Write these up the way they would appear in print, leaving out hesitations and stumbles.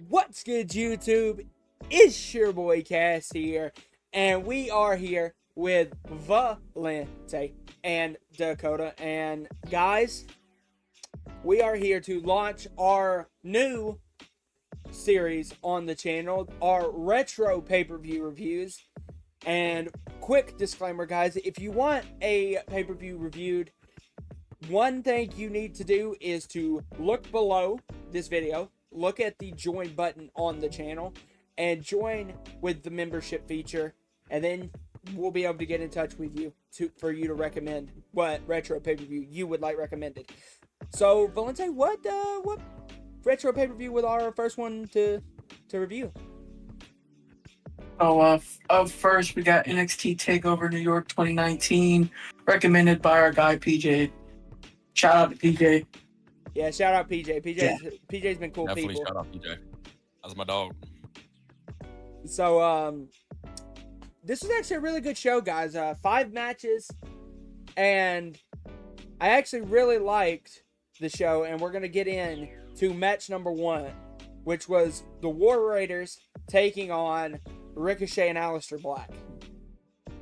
What's good, YouTube? It's your boy Cass here, and we are here with Valente and Dakota. And guys, we are here to launch our new series on the channel, our retro pay-per-view reviews. And quick disclaimer, guys, if you want a pay-per-view reviewed, one thing you need to do is to look below this video, look at the join button on the channel, and join with the membership feature, and then we'll be able to get in touch with you for you to recommend what retro pay-per-view you would like recommended. So Valente, what retro pay-per-view was our first one to review? Up first, we got NXT Takeover New York 2019, recommended by our guy PJ. Shout out to PJ. Yeah, shout out PJ. PJ's been cool. Definitely people. Shout out PJ. That's my dog. So this was actually a really good show, guys. 5 matches, and I actually really liked the show, and we're gonna get into match number 1, which was the War Raiders taking on Ricochet and Aleister Black.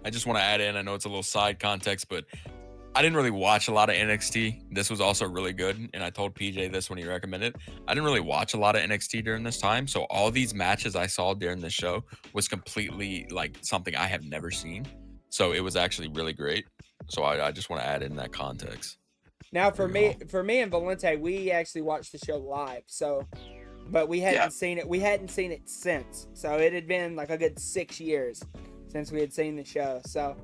I just want to add in, I know it's a little side context, but I didn't really watch a lot of NXT. This was also really good, and I told PJ this when he recommended it. I didn't really watch a lot of NXT during this time, so all these matches I saw during this show was completely like something I have never seen. So it was actually really great. So I just want to add in that context. Now, for me and Valente, we actually watched the show live, but we hadn't seen it. We hadn't seen it since, so it had been like a good 6 years since we had seen the show. So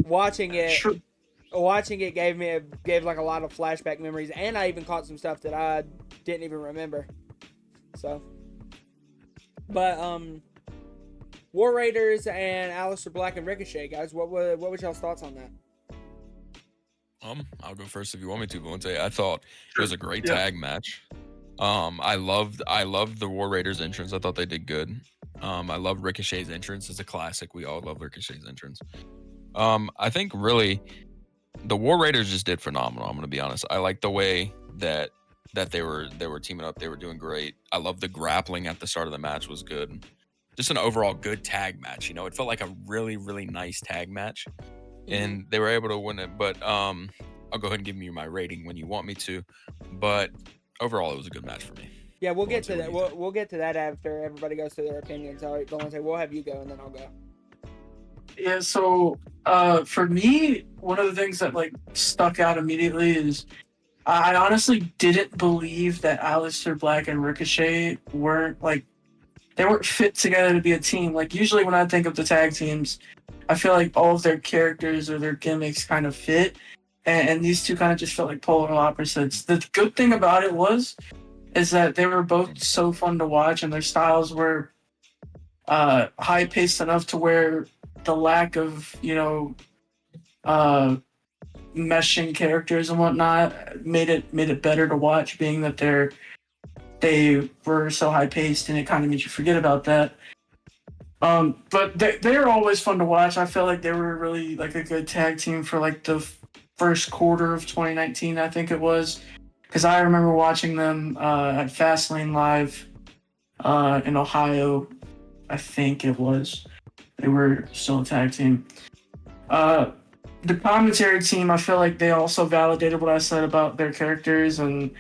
watching it gave like a lot of flashback memories, and I even caught some stuff that I didn't even remember. So, but War Raiders and Aleister Black and Ricochet, guys, what was y'all's thoughts on that? I'll go first if you want me to, Valente. I thought it was a great tag match. I loved the War Raiders entrance. I thought they did good. I love Ricochet's entrance. It's a classic. We all love Ricochet's entrance. I think really the War Raiders just did phenomenal. I'm gonna be honest. I like the way that they were teaming up. They were doing great. I love the grappling at the start of the match was good. Just an overall good tag match. You know, it felt like a really, really nice tag match, and they were able to win it. But I'll go ahead and give you my rating when you want me to. But overall, it was a good match for me. Yeah, we'll get to that. We'll get to that after everybody goes through their opinions. All right, Valente, we'll have you go, and then I'll go. Yeah, so for me, one of the things that like stuck out immediately is I honestly didn't believe that Aleister Black and Ricochet weren't fit together to be a team. Like usually when I think of the tag teams, I feel like all of their characters or their gimmicks kind of fit, and these two kind of just felt like polar opposites. The good thing about it is that they were both so fun to watch, and their styles were high paced enough to where the lack of meshing characters and whatnot made it better to watch, being that they were so high paced, and it kind of made you forget about that. But they're always fun to watch. I felt like they were really like a good tag team for like the first quarter of 2019, I think it was, because I remember watching them at Fastlane Live in Ohio. I think it was. They were still a tag team. The commentary team, I feel like they also validated what I said about their characters and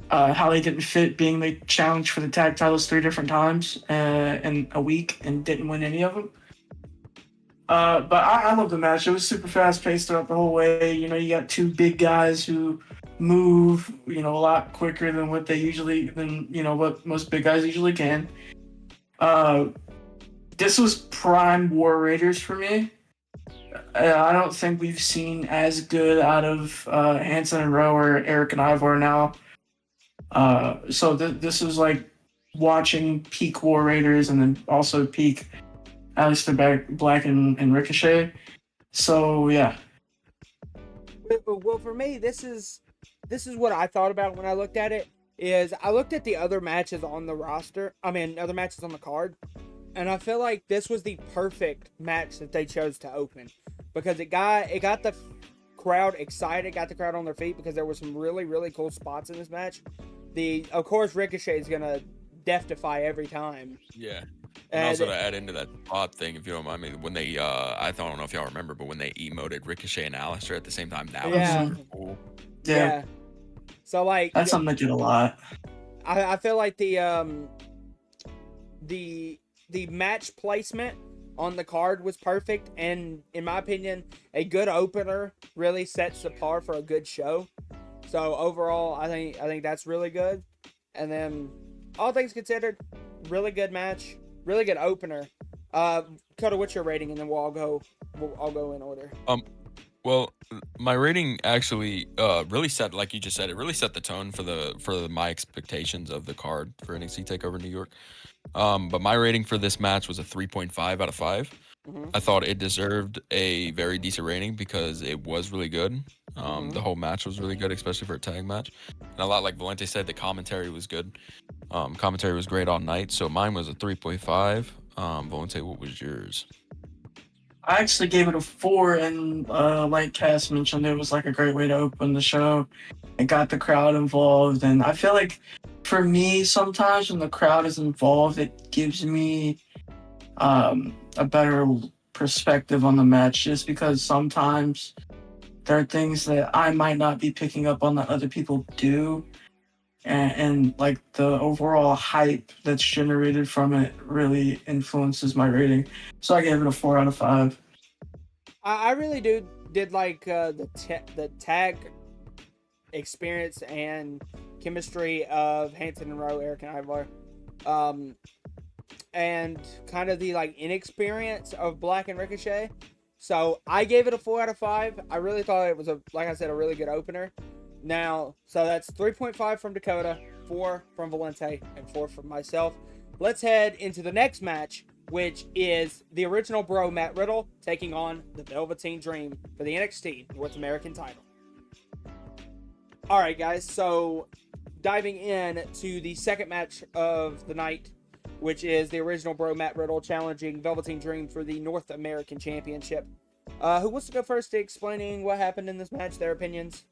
how they didn't fit, being they challenged for the tag titles 3 different times in a week and didn't win any of them. But I love the match. It was super fast paced throughout the whole way. You know, you got 2 big guys who move, a lot quicker than what most big guys usually can. This was prime War Raiders for me. I don't think we've seen as good out of Hanson and Rowe or Eric and Ivor now. So this was like watching peak War Raiders and then also peak Aleister Black and Ricochet. So yeah. Well, for me, this is what I thought about when I looked at it. Is I looked at the other matches on the roster. Other matches on the card. And I feel like this was the perfect match that they chose to open, because it got the crowd excited, got the crowd on their feet, because there were some really, really cool spots in this match. Of course, Ricochet is gonna death-defy every time. Yeah. And also And to add into that spot thing, if you don't mind me, when they, I don't know if y'all remember, but when they emoted Ricochet and Alistair at the same time, that was yeah, super cool. yeah. So like, That's something I did a lot. I feel like the match placement on the card was perfect, and in my opinion, a good opener really sets the par for a good show. So overall, I think that's really good. And then, all things considered, really good match, really good opener. Coda, what's your rating? And then we'll all go in order. Well, my rating actually really set, like you just said, it really set the tone for my expectations of the card for NXT Takeover New York. But my rating for this match was a 3.5 out of 5. Mm-hmm. I thought it deserved a very decent rating because it was really good. The whole match was really good, especially for a tag match. And a lot like Valente said, the commentary was good. Commentary was great all night. So mine was a 3.5. Valente, what was yours? I actually gave it a 4, and like Cass mentioned, it was like a great way to open the show. It got the crowd involved, and I feel like for me, sometimes when the crowd is involved, it gives me a better perspective on the match, just because sometimes there are things that I might not be picking up on that other people do. And like the overall hype that's generated from it really influences my rating. So I gave it a 4 out of 5. I really did like the tag experience and chemistry of Hanson and Rowe, Eric and Ivar, and kind of the like inexperience of Black and Ricochet. So I gave it a 4 out of 5. I really thought it was like I said, a really good opener. Now, so that's 3.5 from Dakota, 4 from Valente, and 4 from myself. Let's head into the next match, which is the original bro Matt Riddle taking on the Velveteen Dream for the NXT North American title. All right, guys, so diving in to the second match of the night, which is the original bro Matt Riddle challenging Velveteen Dream for the North American Championship. Who wants to go first to explaining what happened in this match, their opinions?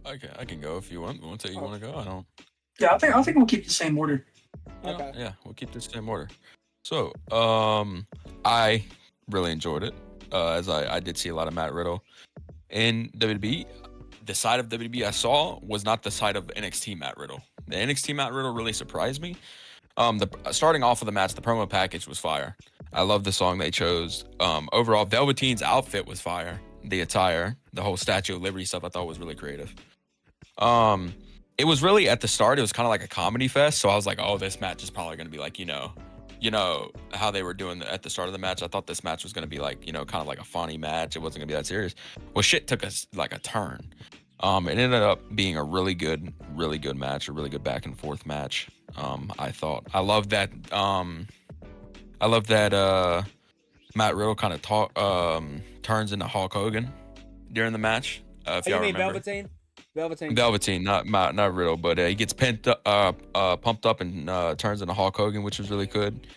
I can go if you want. You want to go? I don't. Yeah, I think we'll keep the same order. Okay. Yeah, we'll keep the same order. So, I really enjoyed it. As I did see a lot of Matt Riddle in WWE. The side of WWE I saw was not the side of NXT Matt Riddle. The NXT Matt Riddle really surprised me. The starting off of the match, the promo package was fire. I love the song they chose. Overall, Velveteen's outfit was fire. The attire, the whole Statue of Liberty stuff, I thought was really creative. It was really at the start, it was kind of like a comedy fest. So I was like, oh, this match is probably going to be like, you know how they were doing at the start of the match. I thought this match was going to be like, kind of like a funny match. It wasn't going to be that serious. Well, shit took us like a turn. It ended up being a really good match, a really good back and forth match. I thought I love that. Matt Riddle kind of turns into Hulk Hogan during the match. If y'all remember. Velveteen? Velveteen, not Riddle, but he gets pumped up and turns into Hulk Hogan, which was really good.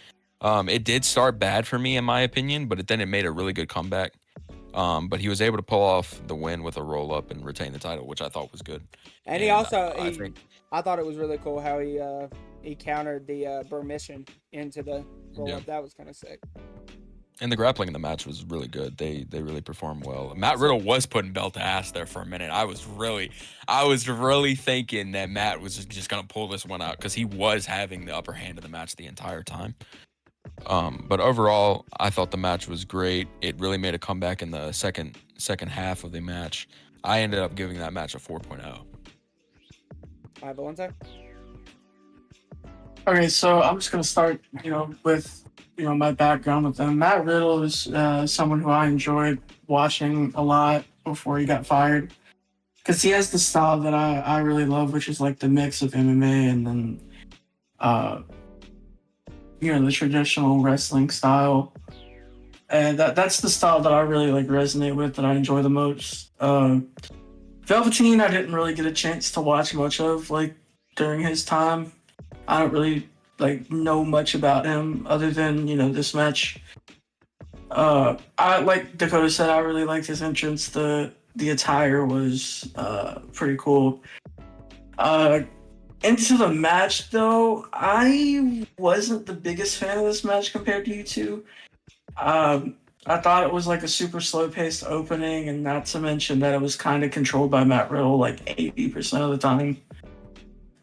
It did start bad for me in my opinion, but then it made a really good comeback. But he was able to pull off the win with a roll up and retain the title, which I thought was good. And he also, I thought it was really cool how he countered the Burmission into the roll up. That was kind of sick. And the grappling in the match was really good. They really performed well. Matt Riddle was putting belt to ass there for a minute. I was really thinking that Matt was just gonna pull this one out because he was having the upper hand of the match the entire time. But overall, I thought the match was great. It really made a comeback in the second half of the match. I ended up giving that match a 4.0. All right, Valente? Okay, so I'm just gonna start, with my background with them. Matt Riddle is someone who I enjoyed watching a lot before he got fired, because he has the style that I really love, which is like the mix of MMA and then the traditional wrestling style. And that's the style that I really like resonate with, that I enjoy the most. Velveteen, I didn't really get a chance to watch much of during his time. I don't really know much about him other than this match. I, like Dakota said, I really liked his entrance. The attire was pretty cool. Into the match, though, I wasn't the biggest fan of this match compared to you two. I thought it was like a super slow paced opening, and not to mention that it was kind of controlled by Matt Riddle like 80% of the time.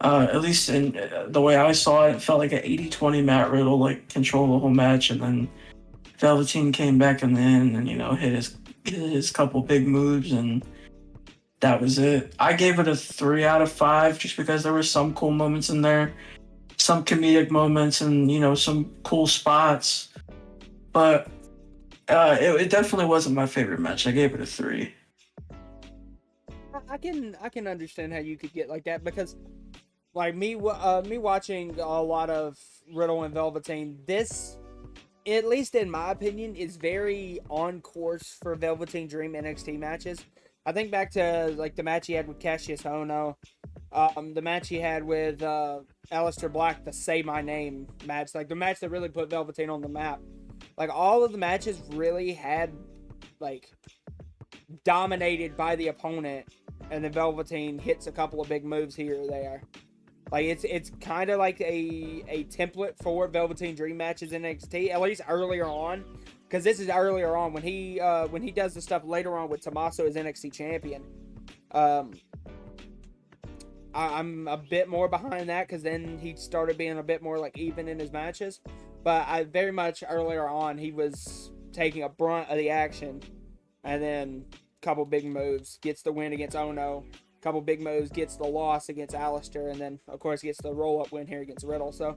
At least in the way I saw it, it felt like an 80-20 Matt Riddle like control the whole match, and then Velveteen came back in the end and hit his couple big moves, and that was it. I gave it a 3 out of 5 just because there were some cool moments in there, some comedic moments, and some cool spots. But it definitely wasn't my favorite match. I gave it a 3. I can understand how you could get like that because, like me watching a lot of Riddle and Velveteen, this, at least in my opinion, is very on course for Velveteen Dream NXT matches. I think back to like the match he had with Cassius Ohno, the match he had with Aleister Black, the Say My Name match, like the match that really put Velveteen on the map. Like all of the matches really had like dominated by the opponent, and then Velveteen hits a couple of big moves here or there. Like it's kind of like a template for Velveteen Dream matches in NXT, at least earlier on, because this is earlier on when he does the stuff later on with Tommaso as NXT champion. I'm a bit more behind that because then he started being a bit more like even in his matches, but I very much earlier on he was taking a brunt of the action, and then a couple big moves, gets the win against Ono. Couple big moves, gets the loss against Aleister, and then of course gets the roll-up win here against Riddle. So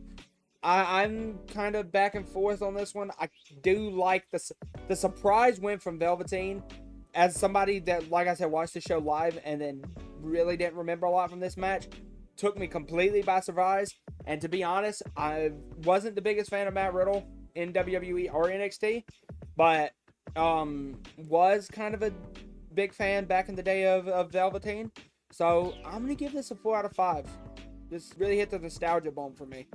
I'm kind of back and forth on this one. I do like the surprise win from Velveteen. As somebody that, like I said, watched the show live and then really didn't remember a lot from this match, took me completely by surprise. And to be honest, I wasn't the biggest fan of Matt Riddle in WWE or NXT, but was kind of a big fan back in the day of Velveteen. So I'm gonna give this a 4 out of 5. This really hit the nostalgia bone for me.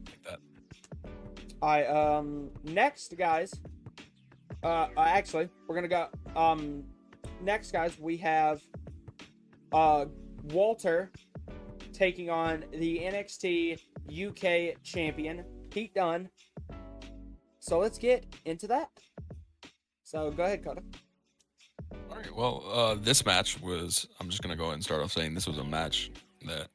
Like that. All right. Next, guys. Actually, we're gonna go. Next, guys, we have Walter taking on the NXT UK champion Pete Dunne. So let's get into that. So go ahead, Coda. All right. Well, this match was. I'm just gonna go ahead and start off saying this was a match that,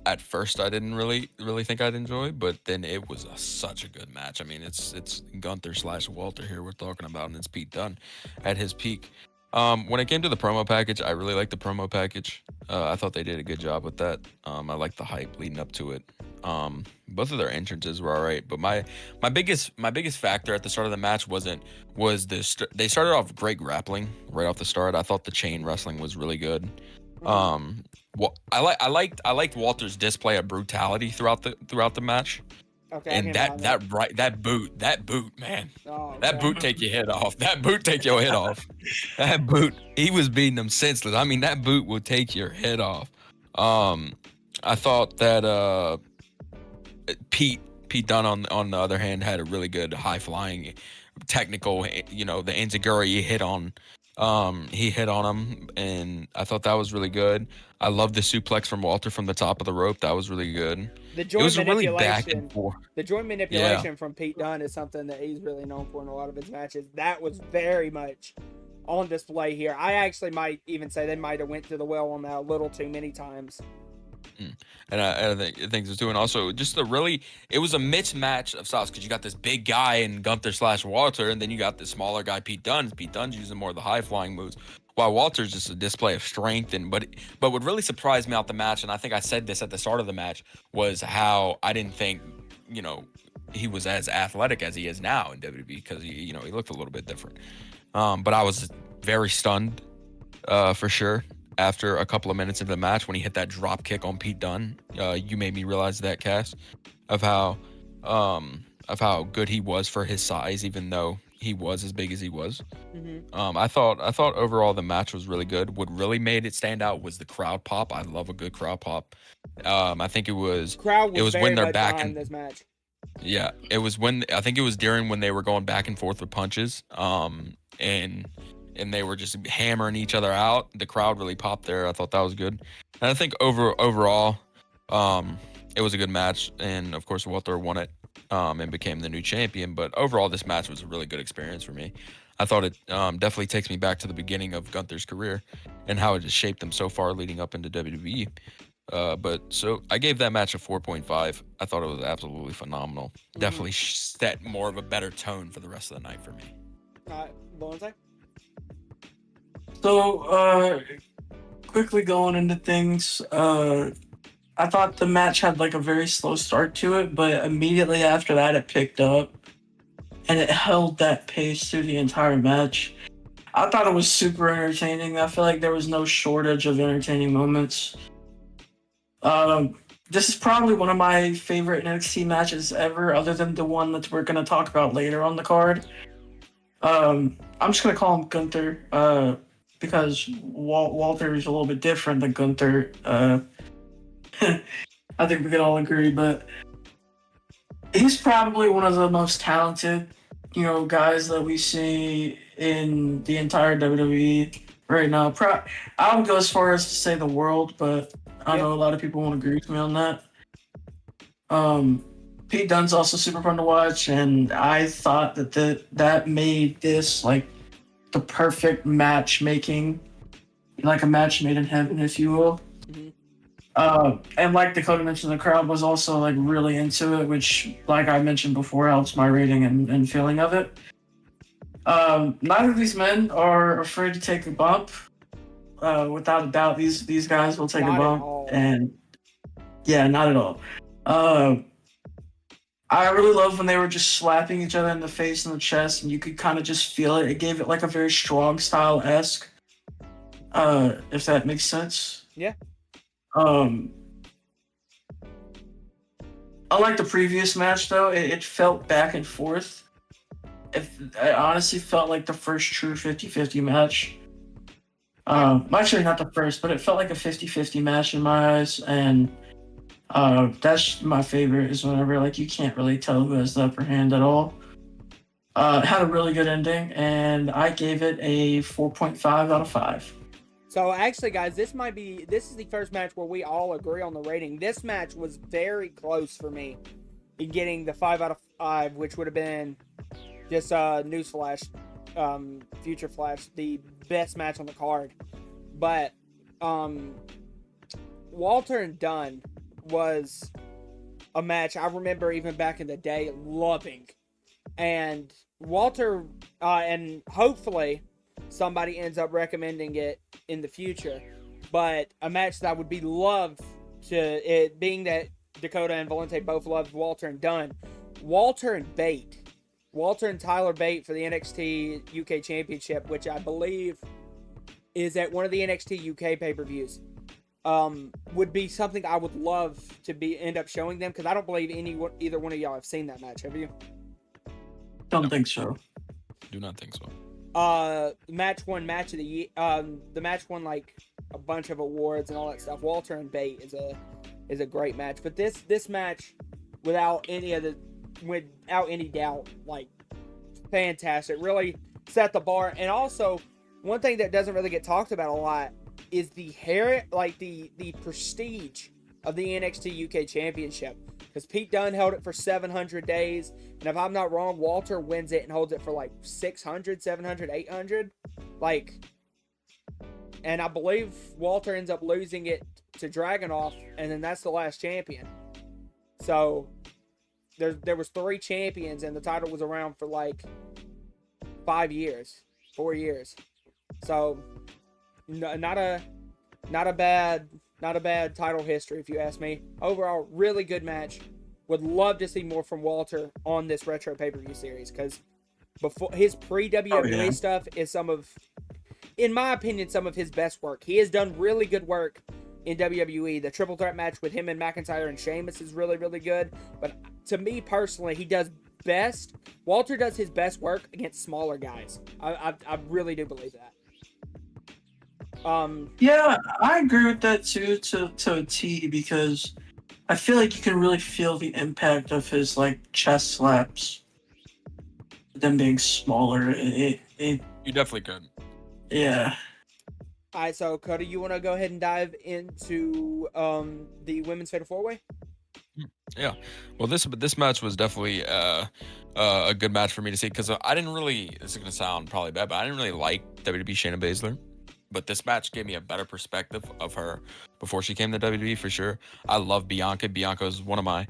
at first, I didn't really think I'd enjoy, but then it was such a good match. I mean, it's Gunther / Walter here we're talking about, and it's Pete Dunne at his peak. When it came to the promo package, I really liked the promo package. I thought they did a good job with that. I liked the hype leading up to it. Both of their entrances were all right, but my biggest factor at the start of the match they started off great grappling right off the start. I thought the chain wrestling was really good. Well, I liked Walter's display of brutality throughout the match. Okay. And that boot, man. Oh, That God. boot take your head off. That boot take your head off. That boot, he was beating them senseless. I mean, that boot will take your head off. I thought that Pete Dunne on the other hand had a really good high flying technical, the enziguri he hit on him, and I thought that was really good. I love the suplex from Walter from the top of the rope. That was really good. The joint manipulation, Yeah. from Pete Dunne is something that he's really known for in a lot of his matches. That was very much on display here. I actually might even say they might have went to the well on that a little too many times. And I think so too. And also, it was a mismatch of styles because you got this big guy in Gunther / Walter, and then you got this smaller guy, Pete Dunne. Pete Dunne's using more of the high flying moves, while Walter's just a display of strength. But what really surprised me out the match, and I think I said this at the start of the match, was how I didn't think, he was as athletic as he is now in WWE because he looked a little bit different. But I was very stunned, for sure. After a couple of minutes of the match, when he hit that drop kick on Pete Dunne, you made me realize that, Cass, of how good he was for his size, even though he was as big as he was. I thought overall the match was really good. What really made it stand out was the crowd pop. I love a good crowd pop. I think it was when they're back in this match. Yeah, I think it was during when they were going back and forth with punches. And and they were just hammering each other out. The crowd really popped there. I thought that was good. And I think overall, it was a good match. And of course, Walter won it and became the new champion. But overall, this match was a really good experience for me. I thought it definitely takes me back to the beginning of Gunther's career and how it has shaped him so far leading up into WWE. But so I gave that match a 4.5. I thought it was absolutely phenomenal. Definitely set more of a better tone for the rest of the night for me. Valentine? So, quickly going into things, I thought the match had like a very slow start to it, but immediately after that it picked up and it held that pace through the entire match. I thought it was super entertaining. I feel like there was no shortage of entertaining moments. This is probably one of my favorite NXT matches ever, other than the one that we're going to talk about later on the card. I'm just going to call him Gunther, because Walter is a little bit different than Gunther. I think we can all agree, but he's probably one of the most talented, guys that we see in the entire WWE right now. I would go as far as to say the world, but I know a lot of people won't agree with me on that. Pete Dunne's also super fun to watch, and I thought that made this like the perfect matchmaking, like a match made in heaven, if you will. And like Dakota mentioned, the crowd was also like really into it, which, like I mentioned before, helps my rating and feeling of it. Neither of these men are afraid to take a bump. Without a doubt, these guys will take a bump, and yeah, not at all. I really love when they were just slapping each other in the face and the chest, and you could kind of just feel it. It gave it like a very strong style-esque, if that makes sense. Yeah. Unlike the previous match, though, it felt back and forth. It honestly felt like the first true 50-50 match. Actually, not the first, but it felt like a 50-50 match in my eyes, and that's my favorite, is whenever like you can't really tell who has the upper hand at all. It had a really good ending, and I gave it a 4.5 out of 5. So actually, guys, this is the first match where we all agree on the rating. This match was very close for me in getting the 5 out of 5, which would have been just newsflash, future flash, the best match on the card. But Walter and Dunne was a match I remember even back in the day loving, and Walter and hopefully somebody ends up recommending it in the future, but a match that would be loved, to it being that Dakota and Valente both loved Walter and Dunne. Walter and Tyler Bate for the NXT UK Championship, which I believe is at one of the NXT UK pay-per-views, would be something I would love to end up showing them, because I don't believe either one of y'all have seen that match. Have you? Don't think so. Do not think so. Match won match of the year. The match won like a bunch of awards and all that stuff. Walter and Bate is a great match, but this match, without any doubt, like fantastic. Really set the bar. And also, one thing that doesn't really get talked about a lot is the prestige of the NXT UK Championship, because Pete Dunne held it for 700 days, and if I'm not wrong, Walter wins it and holds it for like 600, 700, 800, and I believe Walter ends up losing it to Dragunov, and then that's the last champion. So there was 3 champions, and the title was around for like 4 years. So not a bad title history, if you ask me. Overall, really good match. Would love to see more from Walter on this retro pay-per-view series, because before his pre-WWE stuff is in my opinion, some of his best work. He has done really good work in WWE. The triple threat match with him and McIntyre and Sheamus is really, really good. But to me personally, Walter does his best work against smaller guys. I really do believe that. Yeah, I agree with that too, to a T, because I feel like you can really feel the impact of his like chest slaps, them being smaller. You definitely could. Yeah. All right, so Cody, you want to go ahead and dive into the women's fatal four way? Yeah. Well, this match was definitely a good match for me to see because I didn't really. This is gonna sound probably bad, but I didn't really like WWE Shayna Baszler. But this match gave me a better perspective of her before she came to WWE for sure. I love Bianca. Bianca is one of my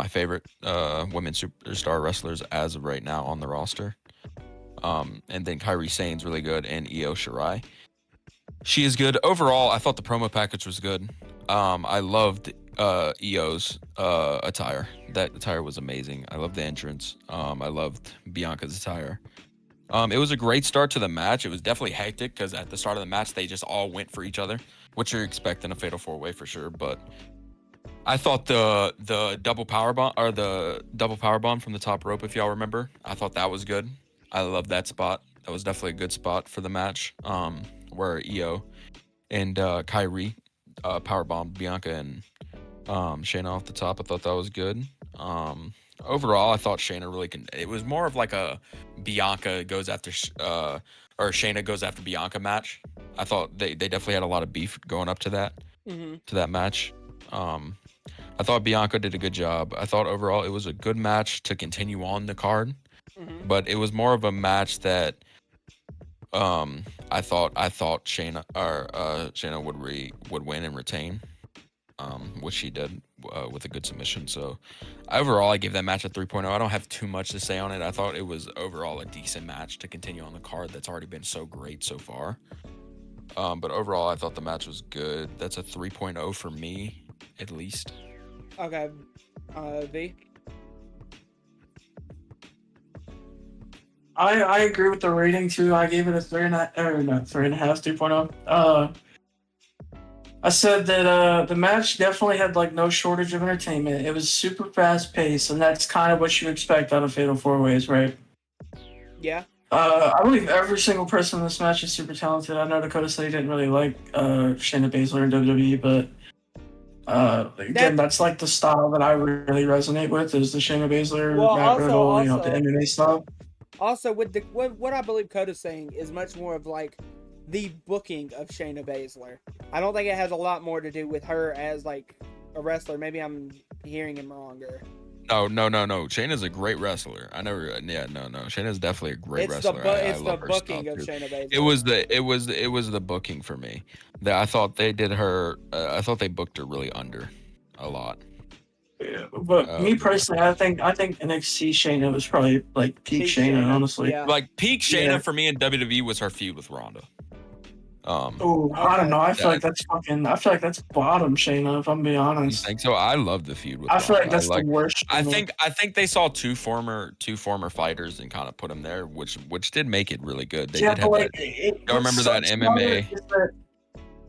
favorite women's superstar wrestlers as of right now on the roster. And then Kairi Sane's really good, and Io Shirai. She is good. Overall, I thought the promo package was good. I loved Io's attire. That attire was amazing. I loved the entrance. I loved Bianca's attire. It was a great start to the match. It was definitely hectic because at the start of the match, they just all went for each other, which you expect in a fatal four way for sure. But I thought the double power bomb or the double power bomb from the top rope, if y'all remember, I thought that was good. I love that spot. That was definitely a good spot for the match. Where Io and Kyrie power bombed Bianca and Shayna off the top. I thought that was good. Overall, I thought Shayna really can. It was more of like a Bianca goes after or Shayna goes after Bianca match. I thought they definitely had a lot of beef going up to that match. I thought Bianca did a good job. I thought overall it was a good match to continue on the card, but it was more of a match that I thought Shayna would win and retain, which she did with a good submission. So overall, I gave that match a 3.0. I don't have too much to say on it. I thought it was overall a decent match to continue on the card that's already been so great so far. But overall, I thought the match was good. That's a 3.0 for me, at least. Okay, V. I agree with the rating too. I gave it a 3.5. I said that the match definitely had like no shortage of entertainment. It was super fast paced, and that's kind of what you expect out of Fatal Four Ways, right? Yeah. I believe every single person in this match is super talented. I know Dakota said he didn't really like Shayna Baszler in WWE, but again, that's like the style that I really resonate with is the Shayna Baszler, Matt Riddle, the MMA style. Also, with what I believe Coda's saying is much more of like the booking of Shayna Baszler. I don't think it has a lot more to do with her as like a wrestler. Maybe I'm hearing him wrong. Or No. Shayna's a great wrestler. I never. Yeah, no. Shayna's definitely a great wrestler. It's I the love her booking style of too. Shayna Baszler. It was the booking for me. That I thought they did her. I thought they booked her really under, a lot. Yeah, but me personally, I think NXT Shayna was probably like peak Shayna, honestly. Yeah. Like peak Shayna for me in WWE was her feud with Ronda. I don't know. I feel like that's bottom Shayna. If I'm being honest. You think so? I love the feud with Ronda. I feel like that's the worst. I think they saw two former fighters and kind of put them there, which did make it really good. They did have that. I remember that MMA.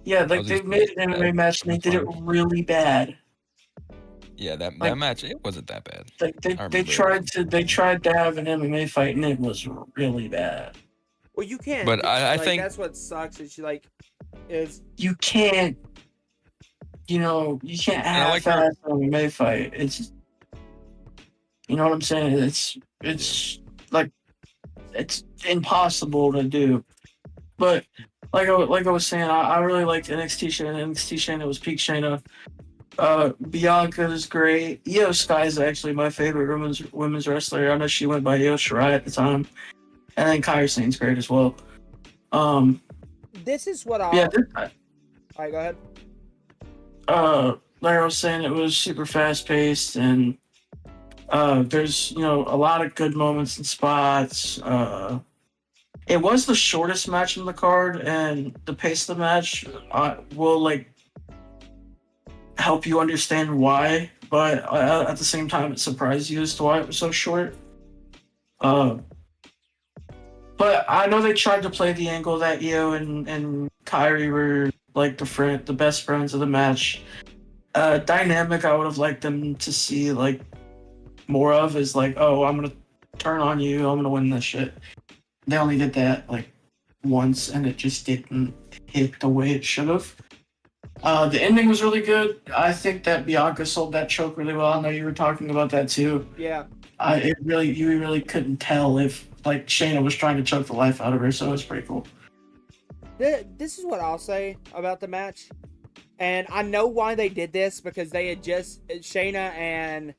They made an MMA match and they did it really bad. Yeah, that match, it wasn't that bad. They tried to have an MMA fight and it was really bad. Well, you can't. But I think that's what sucks. Is you can't. You can't have an MMA fight. It's. You know what I'm saying? It's like it's impossible to do. But like I was saying, I really liked NXT Shayna. NXT Shayna was peak Shayna. Bianca is great. Io Sky is actually my favorite women's wrestler. I know she went by Io Shirai at the time, and then Kairi Sane's great as well. This is what I'll. Yeah. All right, go ahead. Like I was saying, it was super fast paced, and there's a lot of good moments and spots. It was the shortest match in the card, and the pace of the match will help you understand why, but at the same time it surprised you as to why it was so short. But I know they tried to play the angle that Io and Kairi were like the best friends of the match. Dynamic I would have liked them to see like more of is like, oh, I'm gonna turn on you, I'm gonna win this shit. They only did that like once and it just didn't hit the way it should have. The ending was really good. I think that Bianca sold that choke really well. I know you were talking about that too. Yeah. You really couldn't tell if like Shayna was trying to choke the life out of her, so it was pretty cool. This is what I'll say about the match. And I know why they did this, because they had just Shayna and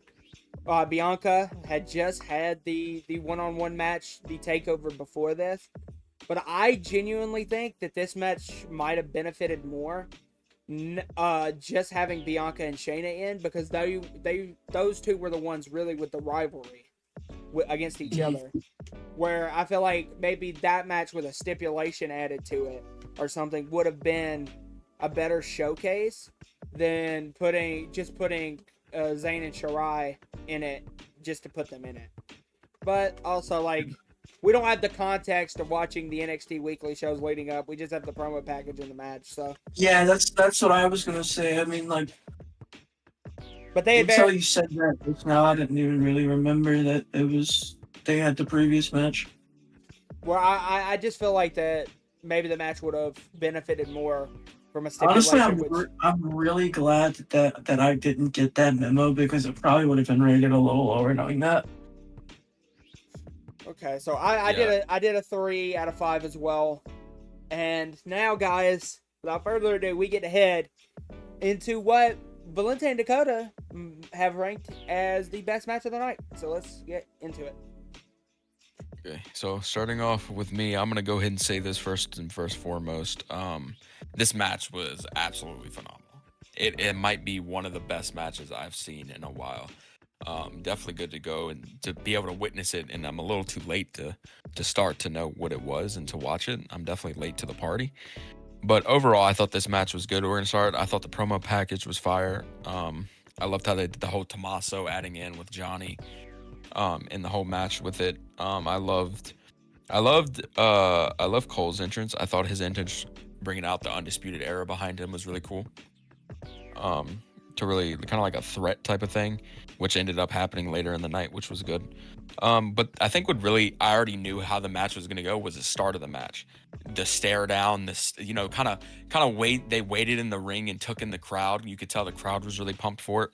Bianca had just had the one-on-one match, the takeover before this. But I genuinely think that this match might have benefited more just having Bianca and Shayna in, because those two were the ones really with the rivalry against each other. Where I feel like maybe that match with a stipulation added to it or something would have been a better showcase than putting Zayn and Shirai in it just to put them in it. But also, like, we don't have the context of watching the NXT weekly shows leading up. We just have the promo package in the match. So yeah, that's what I was gonna say. I mean, like, but they until you said that just now, I didn't even really remember that they had the previous match. Well, I just feel like that maybe the match would have benefited more from a stipulation. Honestly, I'm really glad that I didn't get that memo, because it probably would have been rated a little lower knowing that. Okay, so I did a 3 out of 5 as well. And now, guys, without further ado, we get to head into what Valente and Dakota have ranked as the best match of the night. So let's get into it. Okay, so starting off with me, I'm gonna go ahead and say this first and foremost. This match was absolutely phenomenal. It might be one of the best matches I've seen in a while. Definitely good to go and to be able to witness it. And I'm a little too late to start to know what it was and to watch it. I'm definitely late to the party. But overall, I thought this match was good. We're gonna start. I thought the promo package was fire. I loved how they did the whole Tommaso adding in with Johnny. In the whole match with it. I loved Cole's entrance. I thought his entrance, bringing out the Undisputed Era behind him, was really cool. To really kind of like a threat type of thing, which ended up happening later in the night, which was good. But I think I already knew how the match was gonna go was the start of the match, the stare down, this kind of they waited in the ring and took in the crowd. You could tell the crowd was really pumped for it.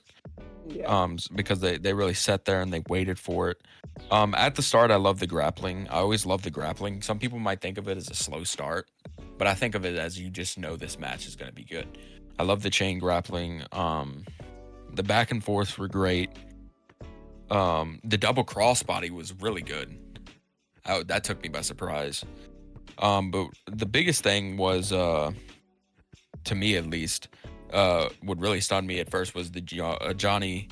Yeah. Because they really sat there and they waited for it. At the start, I love the grappling. I always love the grappling. Some people might think of it as a slow start, but I think of it as you just know this match is going to be good. I love the chain grappling. The back and forths were great. The double crossbody was really good. That took me by surprise. But the biggest thing was, to me at least, what really stunned me at first was the Johnny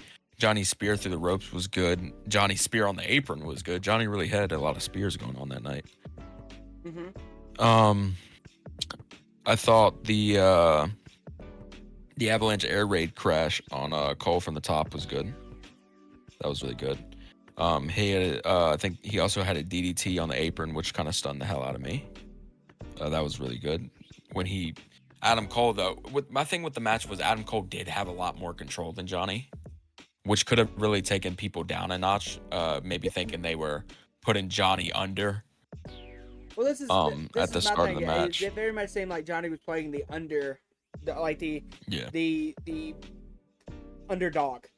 spear through the ropes was good. Johnny spear on the apron was good. Johnny really had a lot of spears going on that night. I thought the Avalanche air raid crash on Cole from the top was good. That was really good. He had I think he also had a DDT on the apron, which kind of stunned the hell out of me. That was really good. When Adam Cole, though, my thing with the match was Adam Cole did have a lot more control than Johnny, which could have really taken people down a notch. Maybe thinking they were putting Johnny under. Well, this is at the start of the match. It very much seemed like Johnny was playing the underdog.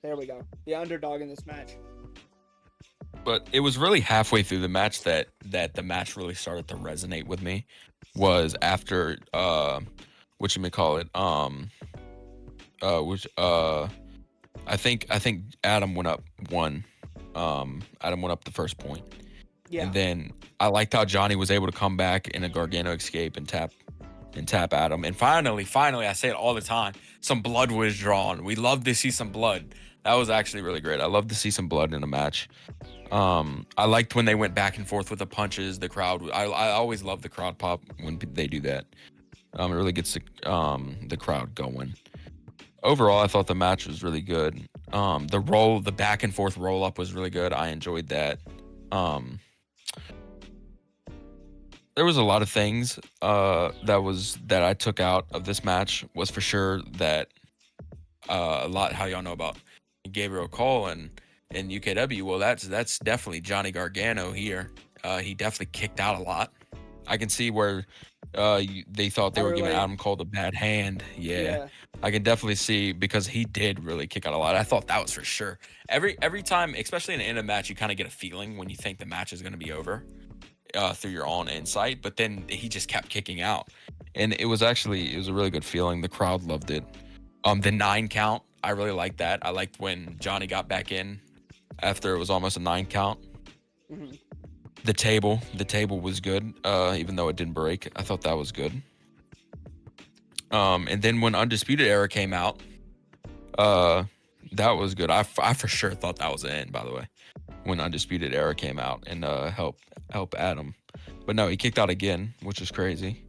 There we go, the underdog in this match. But it was really halfway through the match that the match really started to resonate with me. Was after I think Adam went up one. Adam went up the first point. Yeah. And then I liked how Johnny was able to come back in a Gargano escape and tap Adam. And finally, I say it all the time, some blood was drawn. We love to see some blood. That was actually really great. I love to see some blood in a match. I liked when they went back and forth with the punches. The crowd, I always love the crowd pop when they do that. It really gets the crowd going. Overall, I thought the match was really good. The back and forth roll up was really good. I enjoyed that. There was a lot of things that I took out of this match. Was for sure that a lot how y'all know about Gabriel Cole and UKW. Well, that's definitely Johnny Gargano here. He definitely kicked out a lot. I can see where they thought they were giving Adam Cole the bad hand. Yeah. I can definitely see, because he did really kick out a lot. I thought that was for sure. Every time, especially in a match, you kind of get a feeling when you think the match is going to be over. through your own insight, but then he just kept kicking out, and it was a really good feeling. The crowd loved it. The 9 count, I really liked that. I liked when Johnny got back in after it was almost a 9 count. Mm-hmm. The table was good, even though it didn't break. I thought that was good. And then when Undisputed Era came out, that was good. I for sure thought that was the end, by the way, when Undisputed Era came out and help Adam. But no, he kicked out again, which is crazy.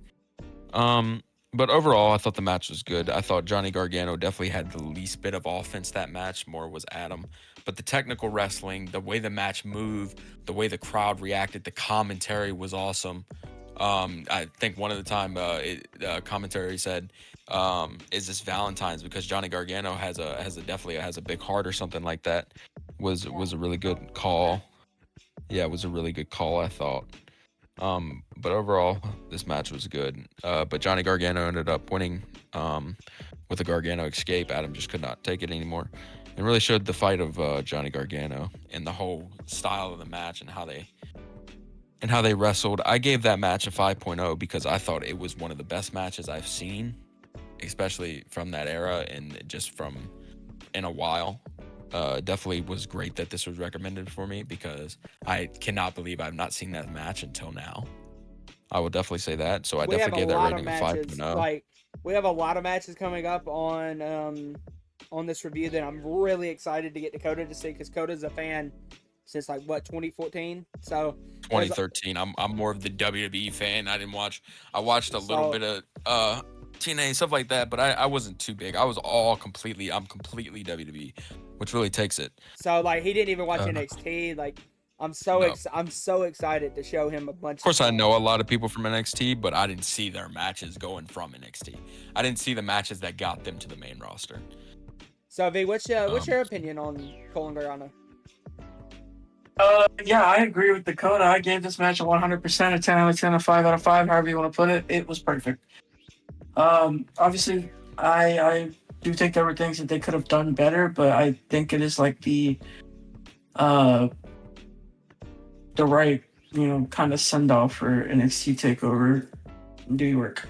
But overall, I thought the match was good. I thought Johnny Gargano definitely had the least bit of offense that match. More was Adam. But the technical wrestling, the way the match moved, the way the crowd reacted, the commentary was awesome. I think one of the time commentary said, "Is this Valentine's?" Because Johnny Gargano definitely has a big heart or something like that. Was a really good call. Yeah, it was a really good call, I thought. But overall, this match was good. But Johnny Gargano ended up winning with a Gargano escape. Adam just could not take it anymore. And really showed the fight of Johnny Gargano and the whole style of the match and how they wrestled. I gave that match a 5.0 because I thought it was one of the best matches I've seen, especially from that era and just from in a while. Definitely was great that this was recommended for me because I cannot believe I've not seen that match until now. I would definitely say that. So I definitely gave that rating a 5.0. Like, we have a lot of matches coming up on this review that I'm really excited to get Dakota to see, because Coda's a fan since like what, 2014. So 2013. I'm more of the WWE fan. I watched a little bit of TNA stuff like that, but I wasn't too big. I'm completely WWE, which really takes it. So like, he didn't even watch NXT. Like, I'm so excited to show him a bunch. Of course, I know a lot of people from NXT, but I didn't see their matches going from NXT. I didn't see the matches that got them to the main roster. So V, what's your opinion on Cole and Gargano? Yeah, I agree with Dakota. I gave this match a 100%, a 10 out of 10, a 5 out of 5, however you want to put it. It was perfect. Obviously, I do think there were things that they could have done better, but I think it is like the right, kind of send off for NXT Takeover New York.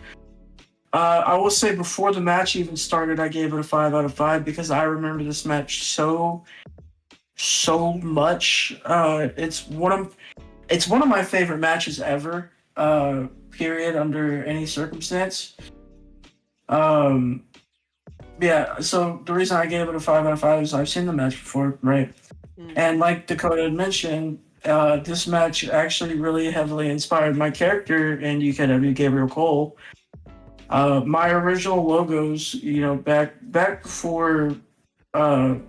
I will say before the match even started, I gave it a 5 out of 5 because I remember this match so much. It's one of my favorite matches ever. Period, under any circumstance. Yeah. So the reason I gave it a 5 out of 5 is I've seen the match before, right? And like Dakota had mentioned, this match actually really heavily inspired my character in UKW, Gabriel Cole. My original logos, back before I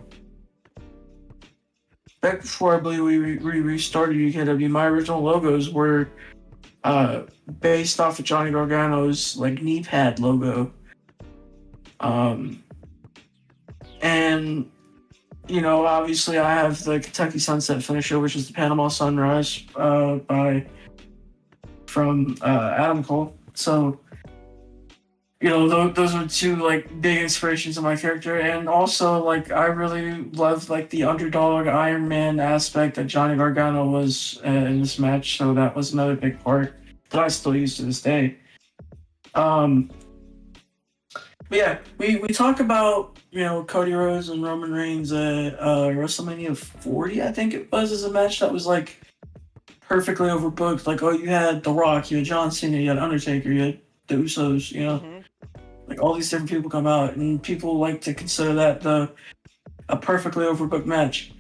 believe we restarted UKW, my original logos were based off of Johnny Gargano's like knee pad logo. And obviously I have the Kentucky Sunset finisher, which is the Panama Sunrise from Adam Cole. So those are two like big inspirations of my character, and also like I really loved like the underdog Iron Man aspect that Johnny Gargano was in this match. So that was another big part that I still use to this day. But yeah, we talk about Cody Rhodes and Roman Reigns at WrestleMania 40, I think it was, as a match that was like perfectly overbooked. Like, oh, you had The Rock, you had John Cena, you had Undertaker, you had the Usos, like all these different people come out, and people like to consider that a perfectly overbooked match.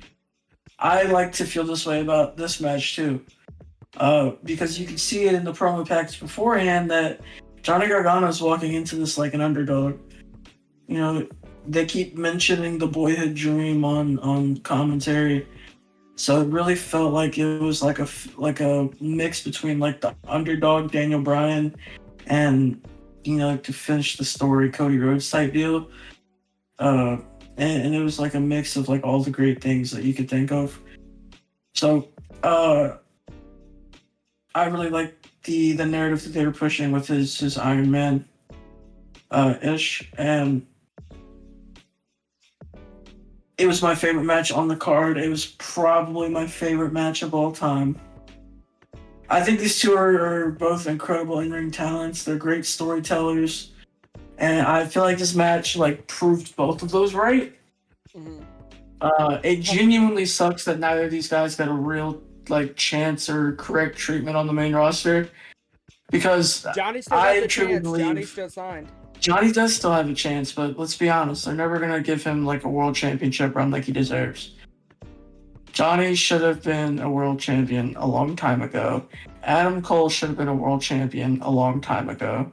I like to feel this way about this match too, because you can see it in the promo package beforehand that Johnny Gargano's walking into this like an underdog. They keep mentioning the boyhood dream on commentary, so it really felt like it was like a mix between like the underdog Daniel Bryan and to finish the story Cody Rhodes type deal. And it was like a mix of like all the great things that you could think of. So I really like the narrative that they were pushing with his Iron Man ish, and it was my favorite match on the card. It was probably my favorite match of all time. I think these two are both incredible in-ring talents. They're great storytellers, and I feel like this match like proved both of those right. Mhm. It genuinely sucks that neither of these guys got a real like chance or correct treatment on the main roster, because Johnny still I got the truly chance. believe Johnny's still signed. Johnny does still have a chance, but let's be honest, they're never gonna give him like a world championship run like he deserves. Johnny should have been a world champion a long time ago. Adam Cole should have been a world champion a long time ago.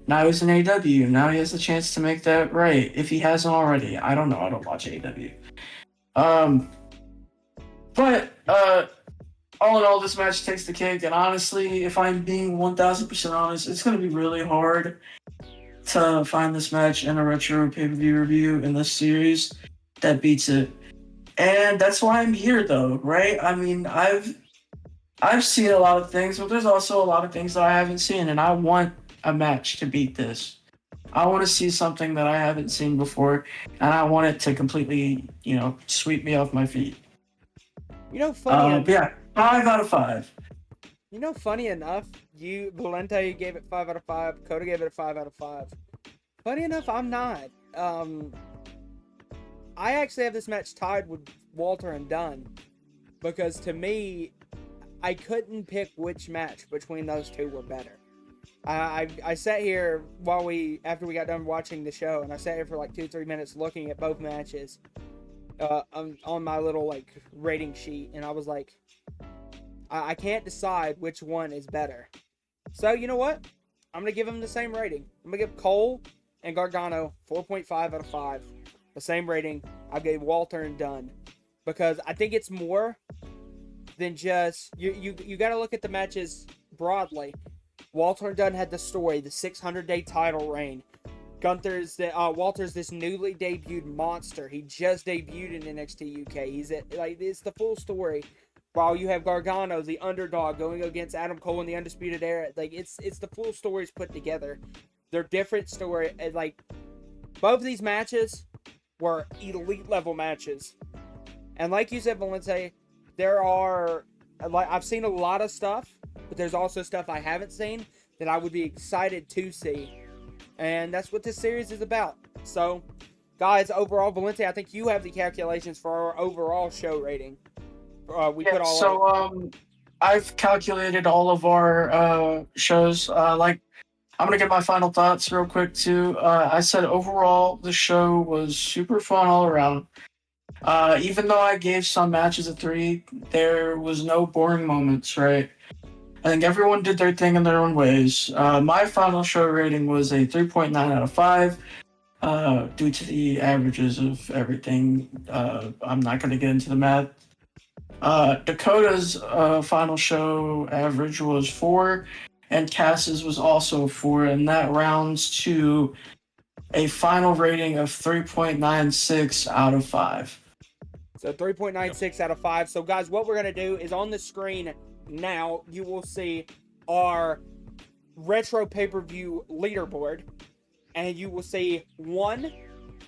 Now he's in AEW. Now he has the chance to make that right. If he hasn't already. I don't know. I don't watch AEW. But all in all, this match takes the cake. And honestly, if I'm being 1000% honest, it's going to be really hard to find this match in a retro pay-per-view review in this series that beats it. And that's why I'm here, though, right? I mean, I've seen a lot of things, but there's also a lot of things that I haven't seen, and I want a match to beat this. I want to see something that I haven't seen before, and I want it to completely, sweep me off my feet. Funny. Yeah, 5 out of 5. Funny enough, Valente gave it 5 out of 5. Coda gave it a 5 out of 5. Funny enough, I'm not. I actually have this match tied with Walter and Dunn, because to me, I couldn't pick which match between those two were better. I sat here after we got done watching the show, and I sat here for like 2-3 minutes looking at both matches on my little like rating sheet, and I was like, I can't decide which one is better. So you know what? I'm gonna give them the same rating. I'm gonna give Cole and Gargano 4.5 out of 5. The same rating I gave Walter and Dunn, because I think it's more than just you got to look at the matches broadly. Walter and Dunn had the story, the 600-day title reign. Walter's this newly debuted monster. He just debuted in NXT UK. It's the full story. While you have Gargano, the underdog, going against Adam Cole in the Undisputed Era. Like it's the full stories put together. They're different story. Like both of these matches were elite level matches. And like you said, Valente, there are, like, I've seen a lot of stuff, but there's also stuff I haven't seen that I would be excited to see. And that's what this series is about. So, guys, overall, Valente, I think you have the calculations for our overall show rating. I've calculated all of our shows. I'm gonna get my final thoughts real quick too. I said overall the show was super fun all around. Even though I gave some matches a 3, there was no boring moments, right? I think everyone did their thing in their own ways. My final show rating was a 3.9 out of 5. Due to the averages of everything, I'm not gonna get into the math. Dakota's final show average was 4, and Cass's was also 4, and that rounds to a final rating of 3.96 out of 5. So 3.96 out of 5. So guys, what we're going to do is on the screen now, you will see our retro pay-per-view leaderboard, and you will see 1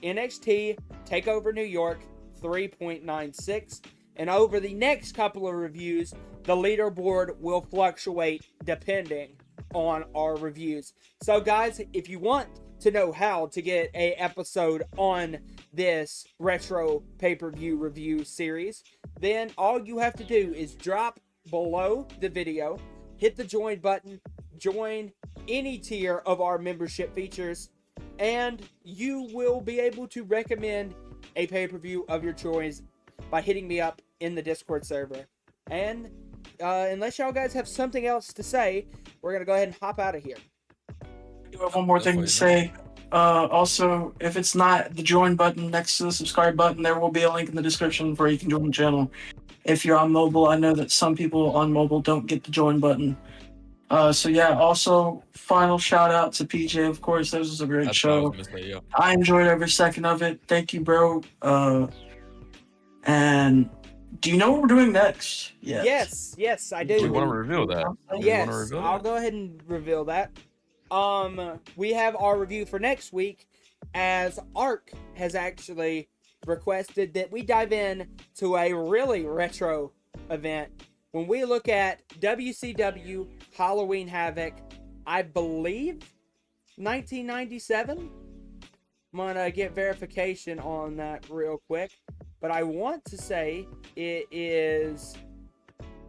NXT Takeover New York 3.96. And over the next couple of reviews, the leaderboard will fluctuate depending on our reviews. So guys, if you want to know how to get a episode on this retro pay-per-view review series, then all you have to do is drop below the video, hit the join button, join any tier of our membership features, and you will be able to recommend a pay-per-view of your choice by hitting me up in the Discord server. And unless y'all guys have something else to say, we're gonna go ahead and hop out of here. I do have one more thing to say. Also, if it's not the join button next to the subscribe button, there will be a link in the description where you can join the channel. If you're on mobile, I know that some people on mobile don't get the join button. Also, final shout out to PJ, of course. This was a great show. I enjoyed every second of it. Thank you, bro. And do you know what we're doing next? Yes, I do. Do you want to reveal that? Yes, I'll go ahead and reveal that. We have our review for next week, as Ark has actually requested that we dive in to a really retro event when we look at WCW Halloween Havoc, I believe 1997. I'm gonna get verification on that real quick, but I want to say it is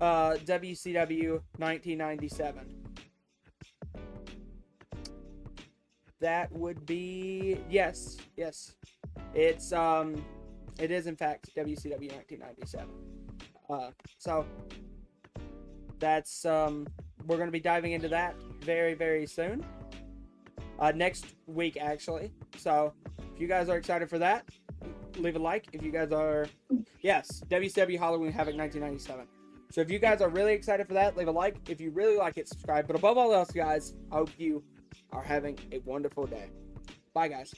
WCW 1997. That would be yes. It's it is in fact WCW 1997. So that's we're gonna be diving into that very, very soon. Next week actually. So if you guys are excited for that, leave a like. If you guys are, yes, WCW Halloween Havoc 1997. So if you guys are really excited for that, leave a like. If you really like it, subscribe. But above all else, guys, I hope you are having a wonderful day. Bye, guys.